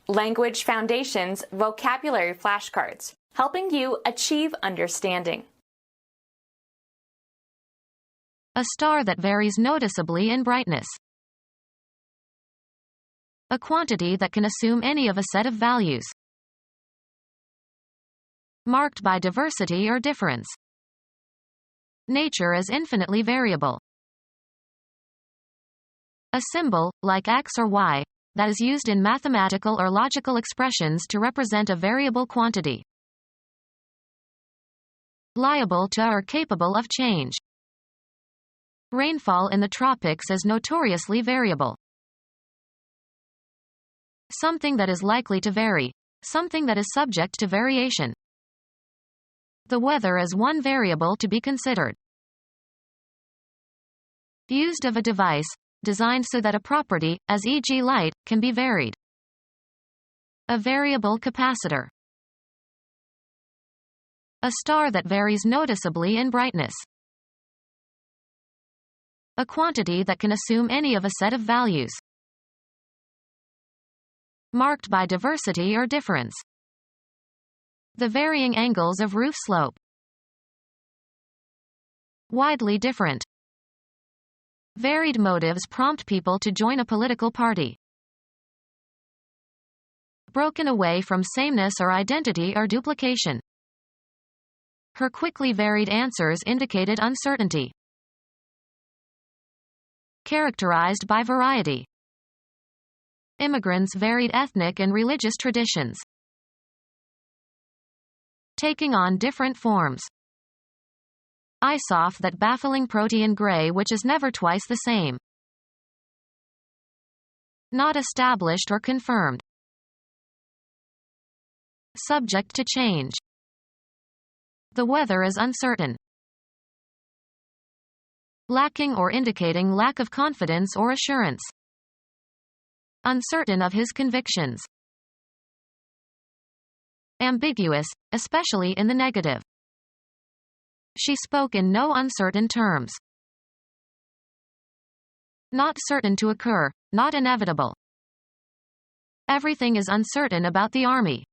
Language Foundations Vocabulary Flashcards, helping you achieve understanding. A star that varies noticeably in brightness. A quantity that can assume any of a set of values. Marked by diversity or difference. Nature is infinitely variable. A symbol, like X or Y, that is used in mathematical or logical expressions to represent a variable quantity. Liable to or capable of change. Rainfall in the tropics is notoriously variable. Something that is likely to vary. Something that is subject to variation. The weather is one variable to be considered. Used of a device, designed so that a property, as e.g. light, can be varied. A variable capacitor. A star that varies noticeably in brightness. A quantity that can assume any of a set of values. Marked by diversity or difference. The varying angles of roof slope. Widely different. Varied motives prompt people to join a political party. Broken away from sameness or identity or duplication. Her quickly varied answers indicated uncertainty. Characterized by variety. Immigrants' varied ethnic and religious traditions. Taking on different forms. Isof that baffling protean gray which is never twice the same. Not established or confirmed. Subject to change. The weather is uncertain. Lacking or indicating lack of confidence or assurance. Uncertain of his convictions. Ambiguous, especially in the negative. She spoke in no uncertain terms. Not certain to occur, not inevitable. Everything is uncertain about the army.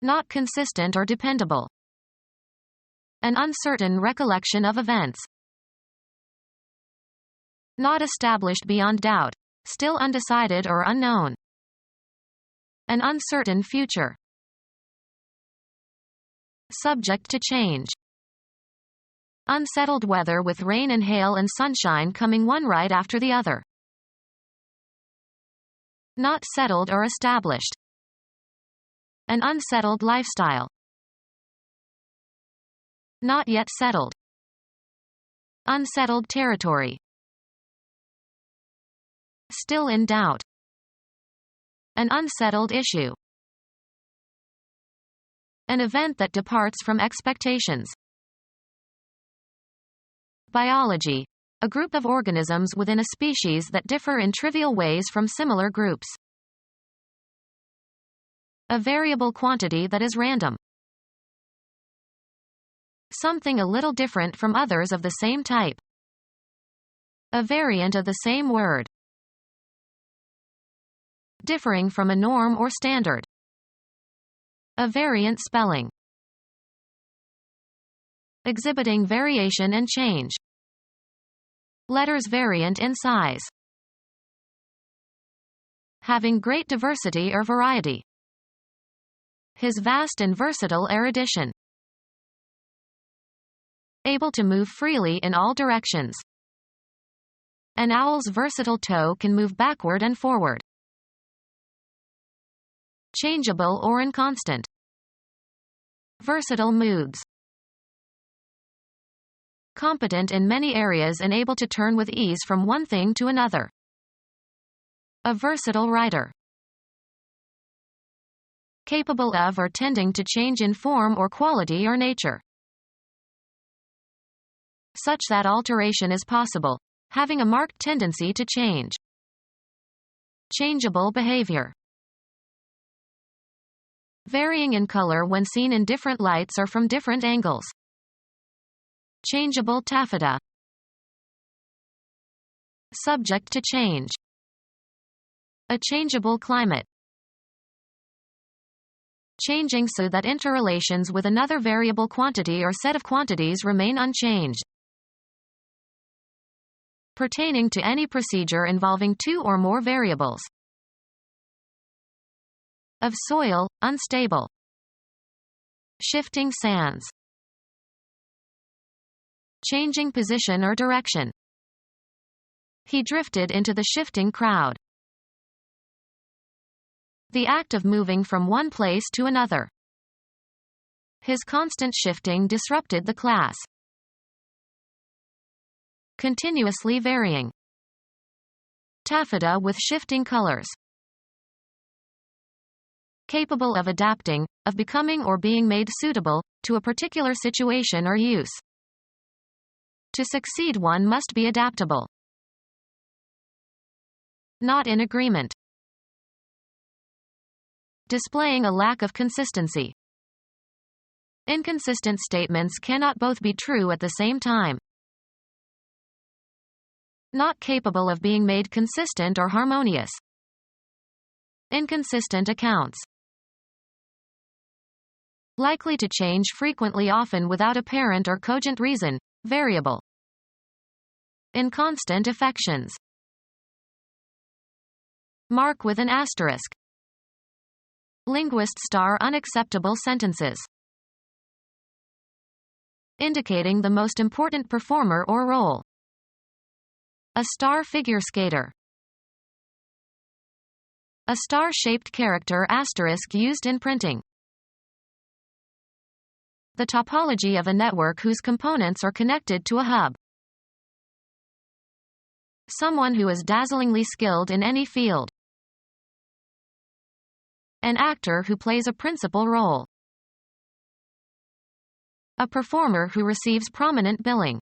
Not consistent or dependable. An uncertain recollection of events. Not established beyond doubt, still undecided or unknown. An uncertain future. Subject to change. Unsettled weather with rain and hail and sunshine coming one right after the other. Not settled or established. An unsettled lifestyle. Not yet settled. Unsettled territory. Still in doubt. An unsettled issue. An event that departs from expectations. Biology. A group of organisms within a species that differ in trivial ways from similar groups. A variable quantity that is random. Something a little different from others of the same type. A variant of the same word. Differing from a norm or standard. A variant spelling. Exhibiting variation and change. Letters variant in size. Having great diversity or variety. His vast and versatile erudition. Able to move freely in all directions. An owl's versatile toe can move backward and forward. Changeable or inconstant. Versatile moods. Competent in many areas and able to turn with ease from one thing to another. A versatile writer. Capable of or tending to change in form or quality or nature. Such that alteration is possible, having a marked tendency to change. Changeable behavior. Varying in color when seen in different lights or from different angles. Changeable taffeta. Subject to change. A changeable climate. Changing so that interrelations with another variable quantity or set of quantities remain unchanged. Pertaining to any procedure involving two or more variables. Of soil, unstable. Shifting sands. Changing position or direction. He drifted into the shifting crowd. The act of moving from one place to another. His constant shifting disrupted the class. Continuously varying. Taffeta with shifting colors. Capable of adapting, of becoming or being made suitable, to a particular situation or use. To succeed one must be adaptable. Not in agreement. Displaying a lack of consistency. Inconsistent statements cannot both be true at the same time. Not capable of being made consistent or harmonious. Inconsistent accounts. Likely to change frequently, often without apparent or cogent reason. Variable. Inconstant affections. Mark with an asterisk. Linguist star unacceptable sentences. Indicating the most important performer or role. A star figure skater. A star-shaped character asterisk used in printing. The topology of a network whose components are connected to a hub. Someone who is dazzlingly skilled in any field. An actor who plays a principal role. A performer who receives prominent billing.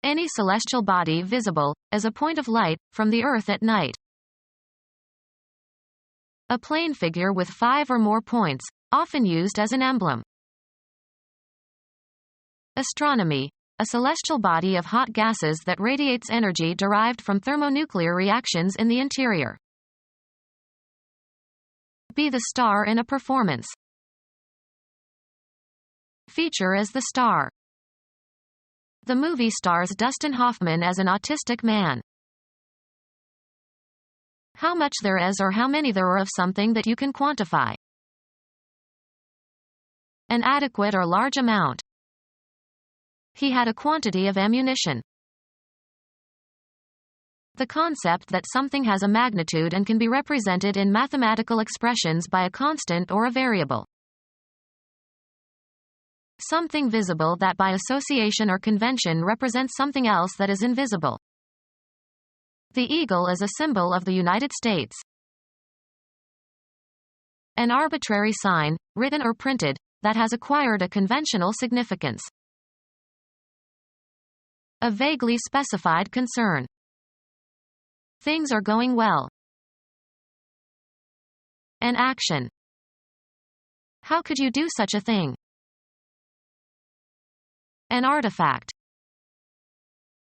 Any celestial body visible, as a point of light, from the Earth at night. A plane figure with 5 or more points, often used as an emblem. Astronomy. A celestial body of hot gases that radiates energy derived from thermonuclear reactions in the interior. Be the star in a performance. Feature as the star. The movie stars Dustin Hoffman as an autistic man. How much there is or how many there are of something that you can quantify. An adequate or large amount. He had a quantity of ammunition. The concept that something has a magnitude and can be represented in mathematical expressions by a constant or a variable. Something visible that by association or convention represents something else that is invisible. The eagle is a symbol of the United States. An arbitrary sign, written or printed, that has acquired a conventional significance. A vaguely specified concern. Things are going well. An action. How could you do such a thing? An artifact.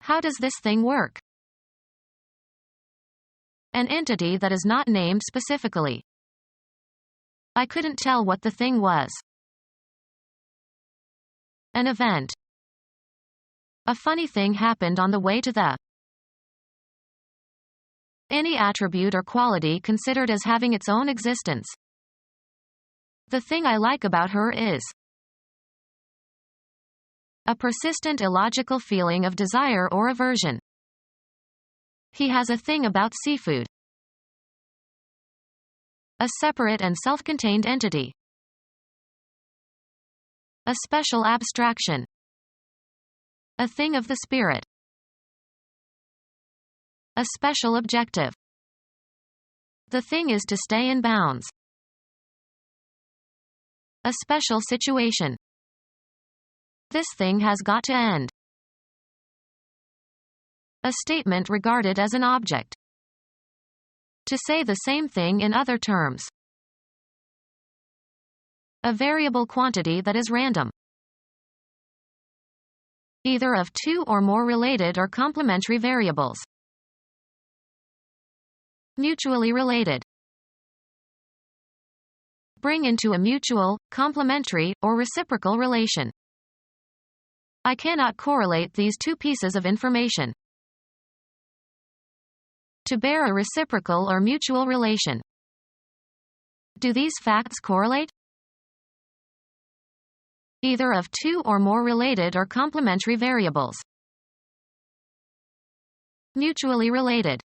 How does this thing work? An entity that is not named specifically. I couldn't tell what the thing was. An event. A funny thing happened on the way to the. Any attribute or quality considered as having its own existence. The thing I like about her is. A persistent illogical feeling of desire or aversion. He has a thing about seafood. A separate and self-contained entity. A special abstraction. A thing of the spirit. A special objective. The thing is to stay in bounds. A special situation. This thing has got to end. A statement regarded as an object. To say the same thing in other terms. A variable quantity that is random. Either of two or more related or complementary variables. Mutually related. Bring into a mutual, complementary, or reciprocal relation. I cannot correlate these two pieces of information. To bear a reciprocal or mutual relation. Do these facts correlate? Either of two or more related or complementary variables. Mutually related.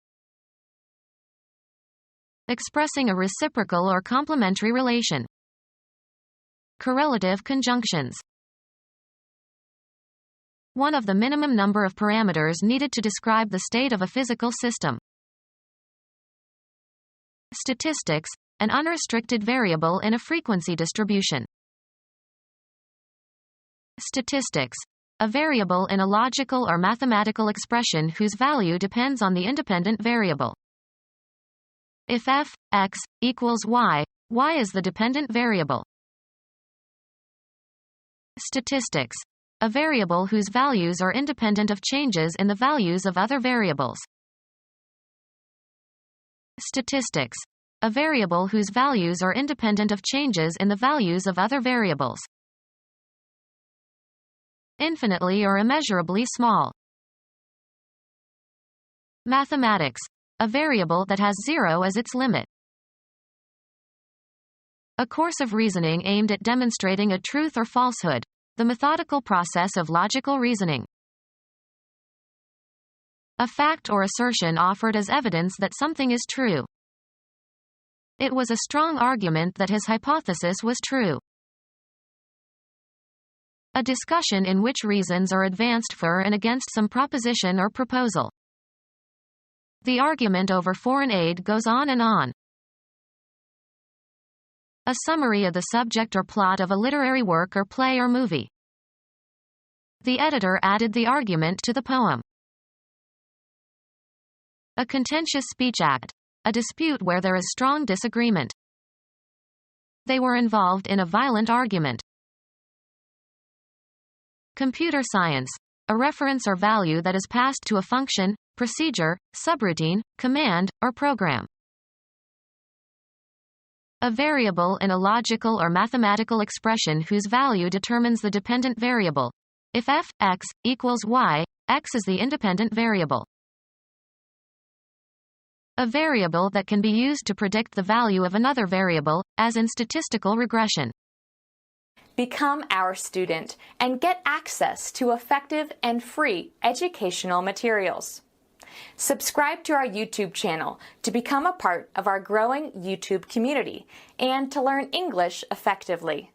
Expressing a reciprocal or complementary relation. Correlative conjunctions. One of the minimum number of parameters needed to describe the state of a physical system. Statistics, an unrestricted variable in a frequency distribution. Statistics, a variable in a logical or mathematical expression whose value depends on the independent variable. If f, x, equals y, y is the dependent variable. Statistics, a variable whose values are independent of changes in the values of other variables. Statistics, a variable whose values are independent of changes in the values of other variables. Infinitely or immeasurably small. Mathematics, a variable that has 0 as its limit. A course of reasoning aimed at demonstrating a truth or falsehood, the methodical process of logical reasoning. A fact or assertion offered as evidence that something is true. It was a strong argument that his hypothesis was true. A discussion in which reasons are advanced for and against some proposition or proposal. The argument over foreign aid goes on and on. A summary of the subject or plot of a literary work or play or movie. The editor added the argument to the poem. A contentious speech act, a dispute where there is strong disagreement. They were involved in a violent argument. Computer science, a reference or value that is passed to a function, procedure, subroutine, command, or program. A variable in a logical or mathematical expression whose value determines the dependent variable. If f, x, equals y, x is the independent variable. A variable that can be used to predict the value of another variable, as in statistical regression. Become our student and get access to effective and free educational materials. Subscribe to our YouTube channel to become a part of our growing YouTube community and to learn English effectively.